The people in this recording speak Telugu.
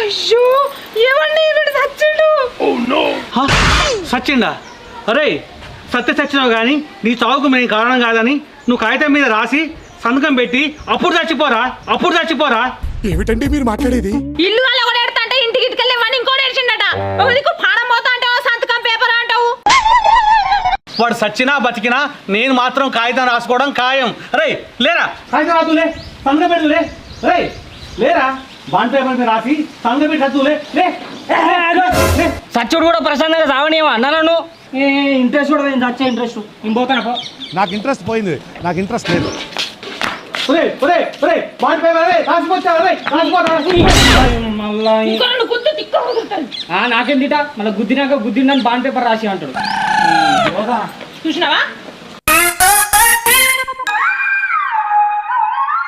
అయ్యో ఏమండి వీడు సచ్చిండు. సచ్చిండా? అరే సత్య సచ్చినావు కానీ నీ చావుకు మేము కారణం కాదని నువ్వు కాగితం మీద రాసి సంతకం పెట్టి అప్పుడు చచ్చిపోరా. ఏమిటండి మీరు మాట్లాడేది? ఇల్లు వాళ్ళు ఒకటి ఎడతాంటే ఇంటికి ఇటుకెళ్ళేవాడిని ఇంకోటి ఏడ్చిండట. ఒక దిక్కు పాడం పోతా అంటావు, సంతకం పేపర్ అంటావు. వాడు సచ్చినా బతికినా నేను మాత్రం కాగితం రాసుకోవడం ఖాయం. రే లేరా కాగితం రాదులే, సంతకం పెట్టులే. రే లేరా బాండ్ పేపర్ మీద రాసి సంతకం పెట్టి చదువులే. సచ్చుడు కూడా ప్రశాంతంగా సావనీయమా అన్నా నన్ను? ఇంట్రెస్ట్ కూడా పోయింది, చచ్చే ఇంట్రెస్ట్. నేను పోతాను. నాకు ఇంట్రెస్ట్ పోయింది, నాకు ఇంట్రెస్ట్ లేదు. బాండ్ పేపర్ నాకేందిట మళ్ళీ గుద్దినాక గుద్దిందని బాండ్ పేపర్ రాసి అంటాడు. చూసినావా